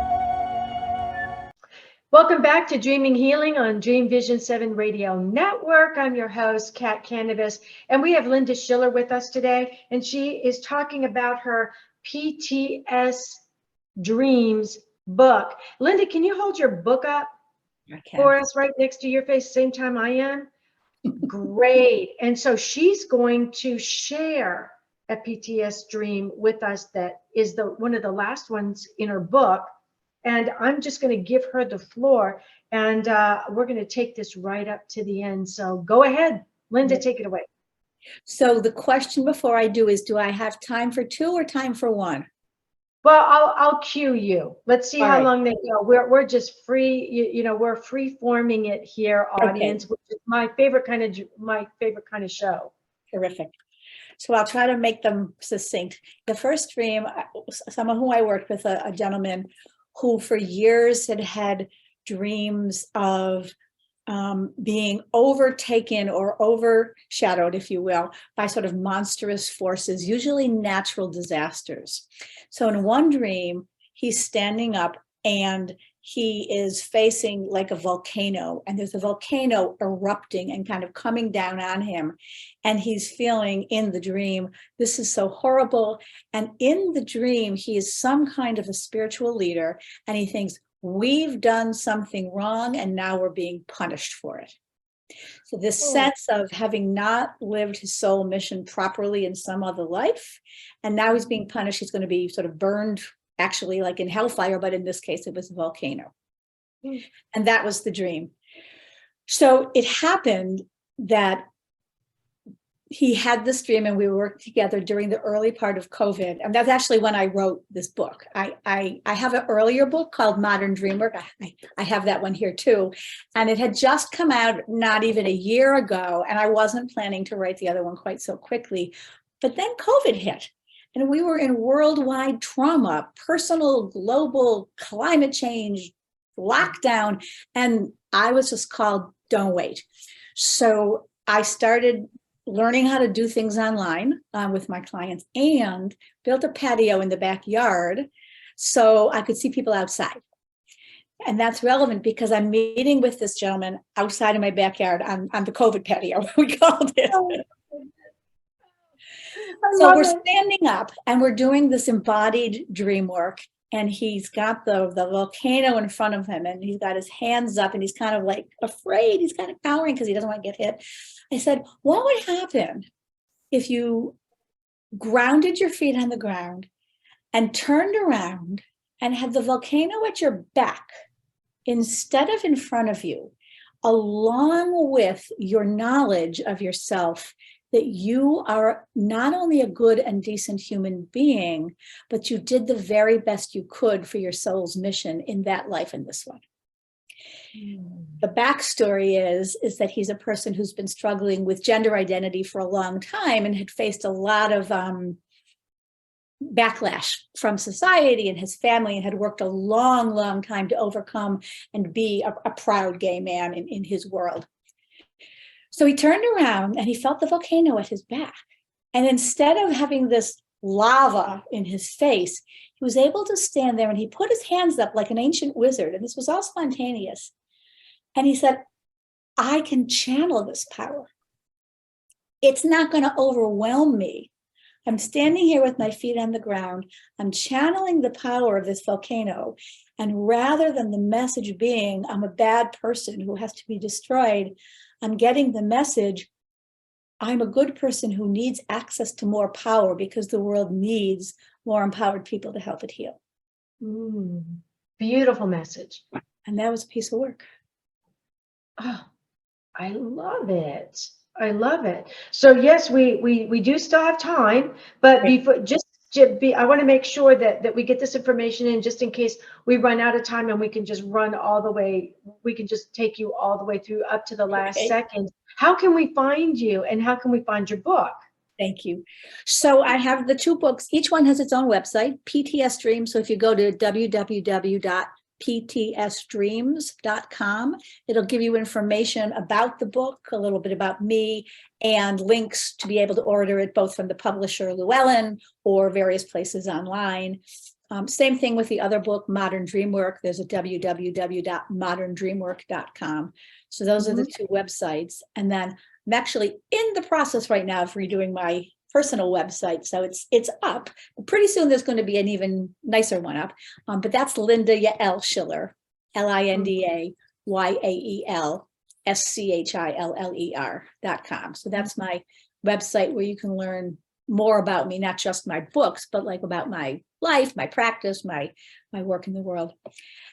Welcome back to Dreaming Healing on Dreamvision 7 Radio Network. I'm your host, Kat Kanavos, and we have Linda Schiller with us today, and she is talking about her PTSDreams book. Linda, can you hold your book up for us right next to your face, same time I am? Great. And so she's going to share a PTS dream with us that is one of the last ones in her book. And I'm just going to give her the floor, and we're going to take this right up to the end. So go ahead, Linda, take it away. So the question before I do is, do I have time for two or time for one? Well, I'll cue you. Let's see how right. long they go. We're just free, you know, we're free forming it here, audience, which is my favorite kind of show. Terrific. So I'll try to make them succinct. The first dream, someone who I worked with, a gentleman who for years had dreams of being overtaken or overshadowed, if you will, by sort of monstrous forces, usually natural disasters. So in one dream, he's standing up and he is facing like a volcano, and there's a volcano erupting and kind of coming down on him. And he's feeling in the dream, this is so horrible. And in the dream, he is some kind of a spiritual leader, and he thinks, we've done something wrong and now we're being punished for it. So this sense of having not lived his soul mission properly in some other life, and now he's being punished, he's going to be sort of burned, actually like in hellfire, but in this case, it was a volcano. And that was the dream. So it happened that he had this dream and we worked together during the early part of COVID. And that's actually when I wrote this book. I have an earlier book called Modern Dream Work. I have that one here too. And it had just come out not even a year ago. And I wasn't planning to write the other one quite so quickly. But then COVID hit. And we were in worldwide trauma, personal, global, climate change, lockdown. And I was just called, don't wait. So I started learning how to do things online with my clients, and built a patio in the backyard so I could see people outside. And that's relevant because I'm meeting with this gentleman outside of my backyard on the COVID patio, we called it. So we're standing up and we're doing this embodied dream work, and he's got the volcano in front of him, and he's got his hands up, and he's kind of like afraid. He's kind of cowering because he doesn't want to get hit. I said, what would happen if you grounded your feet on the ground and turned around and had the volcano at your back instead of in front of you, along with your knowledge of yourself, that you are not only a good and decent human being, but you did the very best you could for your soul's mission in that life and this one. The backstory is that he's a person who's been struggling with gender identity for a long time and had faced a lot of backlash from society and his family, and had worked a long, long time to overcome and be a proud gay man in his world. So he turned around and he felt the volcano at his back. And instead of having this lava in his face, he was able to stand there and he put his hands up like an ancient wizard. And this was all spontaneous. And he said, I can channel this power. It's not going to overwhelm me. I'm standing here with my feet on the ground. I'm channeling the power of this volcano. And rather than the message being, I'm a bad person who has to be destroyed, I'm getting the message, I'm a good person who needs access to more power because the world needs more empowered people to help it heal. Beautiful message. And that was a piece of work. Oh, I love it. I love it. So yes, we do still have time, but before I want to make sure that we get this information in just in case we run out of time, and we can just run all the way. We can just take you all the way through up to the last second. How can we find you, and how can we find your book? Thank you. So I have the two books. Each one has its own website, PTSDreams. So if you go to www.ptsdreams.com, it'll give you information about the book, a little bit about me, and links to be able to order it both from the publisher Llewellyn or various places online. Same thing with the other book, Modern Dreamwork. There's a www.moderndreamwork.com. So those are the two websites. And then I'm actually in the process right now of redoing my personal website. So it's up. Pretty soon there's going to be an even nicer one up. But that's Linda Yael Schiller, LindaYaelSchiller.com. So that's my website where you can learn more about me, not just my books, but like about my life, my practice, my work in the world.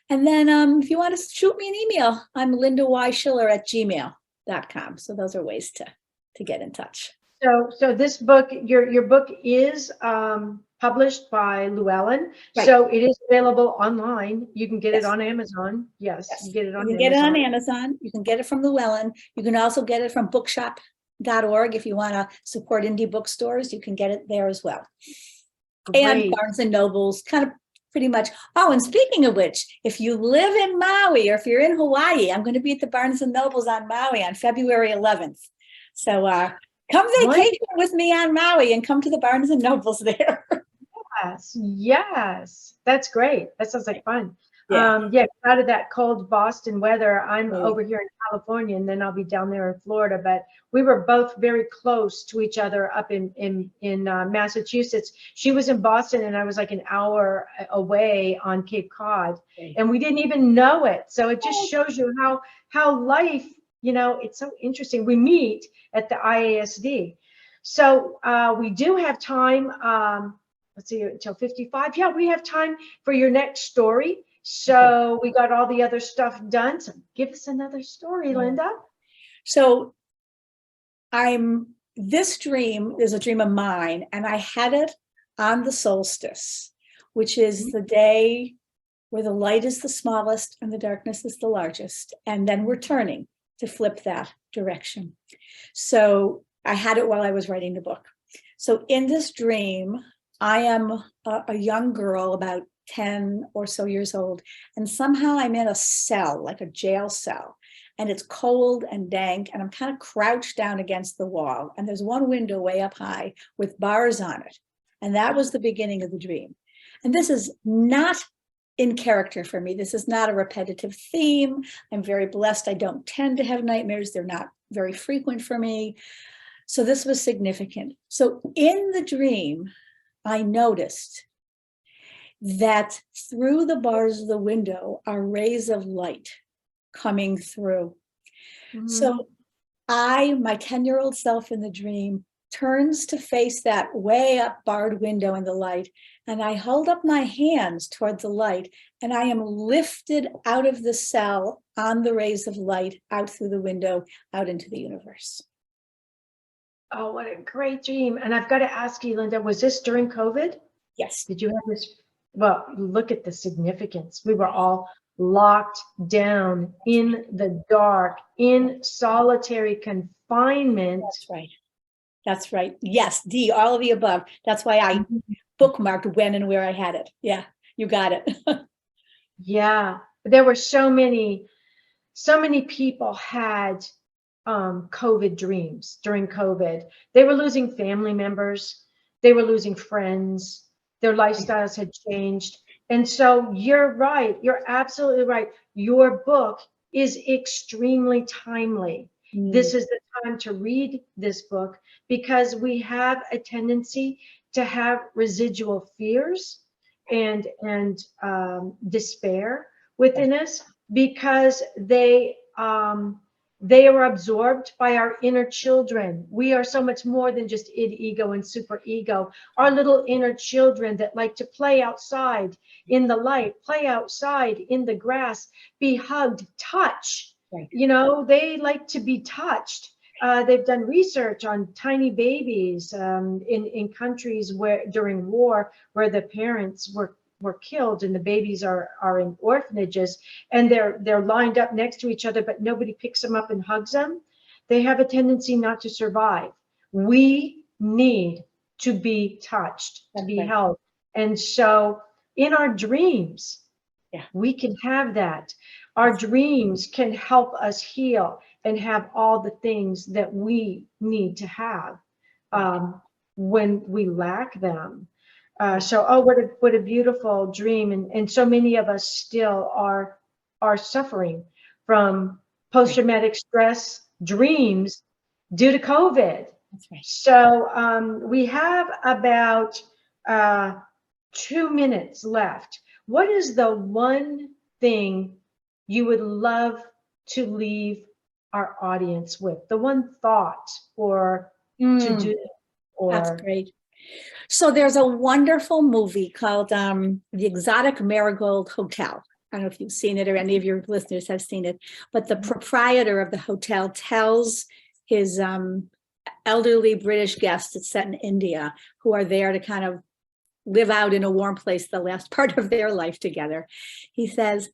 And then if you want to shoot me an email, I'm LindaYSchiller@gmail.com. So those are ways to get in touch. So this book, your book is published by Llewellyn. Right. So it is available online. You can get it on Amazon. Yes, you get it on You can get it on Amazon. You can get it from Llewellyn. You can also get it from bookshop.org. If you want to support indie bookstores, you can get it there as well. Great. And Barnes and Nobles, kind of pretty much. Oh, and speaking of which, if you live in Maui or if you're in Hawaii, I'm going to be at the Barnes and Nobles on Maui on February 11th. So come vacation with me on Maui and come to the Barnes and Nobles there. Yes, that's great. That sounds like fun. Yeah. Out of that cold Boston weather, I'm over here in California, and then I'll be down there in Florida. But we were both very close to each other up in Massachusetts. She was in Boston, and I was like an hour away on Cape Cod, and we didn't even know it. So it just shows you how life, it's so interesting. We meet at the IASD, so we do have time. Let's see, until 55. Yeah, we have time for your next story. So we got all the other stuff done. So give us another story, Linda. So this dream is a dream of mine, and I had it on the solstice, which is the day where the light is the smallest and the darkness is the largest. And then we're turning to flip that direction. So I had it while I was writing the book. So in this dream, I am a young girl, about 10 or so years old, and somehow I'm in a cell, like a jail cell, and it's cold and dank, and I'm kind of crouched down against the wall, and there's one window way up high with bars on it, and that was the beginning of the dream. And this is not in character for me. This is not a repetitive theme. I'm very blessed. I don't tend to have nightmares. They're not very frequent for me. So this was significant. So in the dream, I noticed that through the bars of the window are rays of light coming through. So my 10-year-old self in the dream turns to face that way up barred window in the light, and I hold up my hands toward the light, and I am lifted out of the cell on the rays of light, out through the window, out into the universe. Oh, what a great dream. And I've got to ask you, Linda, was this during COVID? Yes. Did you have this? Well, look at the significance. We were all locked down in the dark, in solitary confinement. That's right. That's right. Yes, D, all of the above. That's why I bookmarked when and where I had it. Yeah, you got it. Yeah, there were so many people had COVID dreams during COVID. They were losing family members. They were losing friends. Their lifestyles had changed. And so you're right. You're absolutely right. Your book is extremely timely. This is the time to read this book, because we have a tendency to have residual fears and despair within us, because they are absorbed by our inner children. We are so much more than just id, ego, and super ego. Our little inner children that like to play outside in the light, play outside in the grass, be hugged, touch. Right. They like to be touched. They've done research on tiny babies in countries where during war, where the parents were killed and the babies are in orphanages, and they're lined up next to each other, but nobody picks them up and hugs them. They have a tendency not to survive. We need to be touched, to be right. held. And so in our dreams, Yeah. we can have that. Our dreams can help us heal and have all the things that we need to have when we lack them. What a beautiful dream. And so many of us still are suffering from post-traumatic stress dreams due to COVID. That's right. So we have about 2 minutes left. What is the one thing you would love to leave our audience with? The one thought or to do? Or That's great. So there's a wonderful movie called The Exotic Marigold Hotel. I don't know if you've seen it or any of your listeners have seen it, but the proprietor of the hotel tells his elderly British guests, it's set in India, who are there to kind of live out in a warm place the last part of their life together. He says,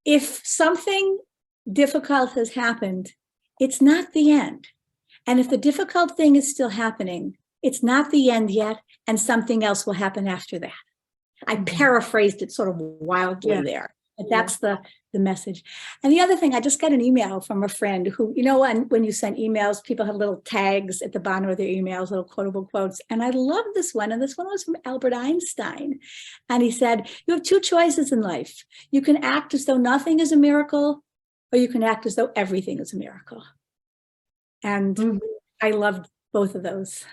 if something difficult has happened, it's not the end. And if the difficult thing is still happening, it's not the end yet, and something else will happen after that. I paraphrased it sort of wildly there, but that's the message. And the other thing, I just got an email from a friend who, you know, when you send emails, people have little tags at the bottom of their emails, little quotable quotes. And I love this one. And this one was from Albert Einstein. And he said, you have two choices in life. You can act as though nothing is a miracle, or you can act as though everything is a miracle. And I loved both of those.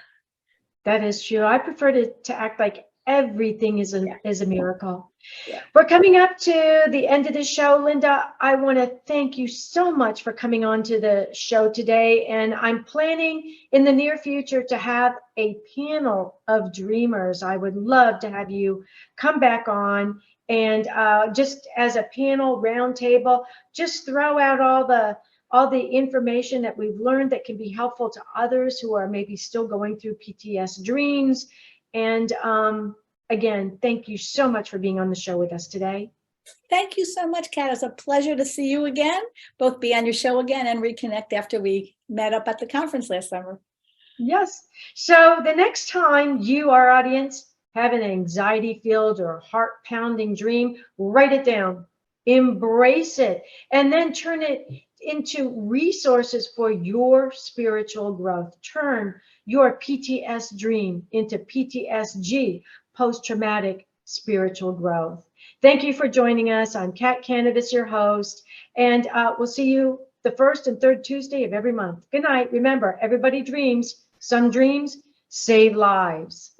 that is true. I prefer to act like everything is a miracle. Yeah. We're coming up to the end of the show. Linda, I want to thank you so much for coming on to the show today. And I'm planning in the near future to have a panel of dreamers. I would love to have you come back on and just as a panel roundtable, just throw out all the information that we've learned that can be helpful to others who are maybe still going through PTSDreams. And again, thank you so much for being on the show with us today. Thank you so much, Kat. It's a pleasure to see you again, both be on your show again and reconnect after we met up at the conference last summer. Yes. So the next time you, our audience, have an anxiety-filled or heart-pounding dream, write it down, embrace it, and then turn it into resources for your spiritual growth. Turn your PTS dream into PTSG, post-traumatic spiritual growth. Thank you for joining us. I'm Kat Kanavos, your host, and we'll see you the first and third Tuesday of every month. Good night. Remember, everybody dreams. Some dreams save lives.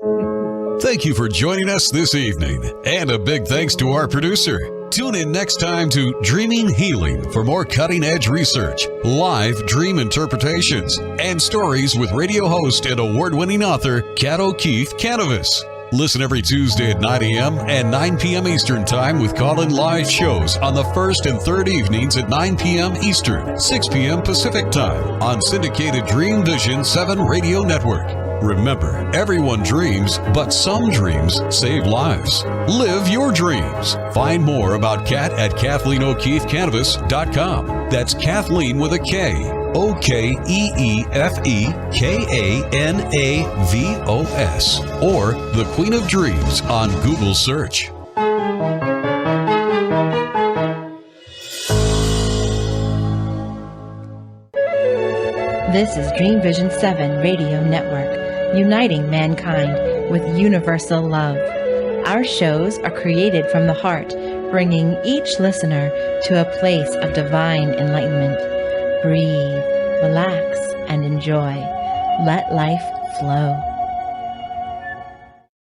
Thank you for joining us this evening, and a big thanks to our producer. Tune in next time to Dreaming Healing for more cutting-edge research, live dream interpretations, and stories with radio host and award-winning author Kat O'Keefe Kanavos. Listen every Tuesday at 9 a.m. and 9 p.m. Eastern Time with call-in live shows on the first and third evenings at 9 p.m. Eastern, 6 p.m. Pacific Time on syndicated Dreamvisions 7 radio network. Remember, everyone dreams, but some dreams save lives. Live your dreams. Find more about Kat at KathleenO'KeefeKanavos.com. That's Kathleen with a K. OKEEFEKANAVOS. Or The Queen of Dreams on Google search. This is Dreamvisions 7 Radio Network, uniting mankind with universal love. Our shows are created from the heart, bringing each listener to a place of divine enlightenment. Breathe, relax, and enjoy. Let life flow.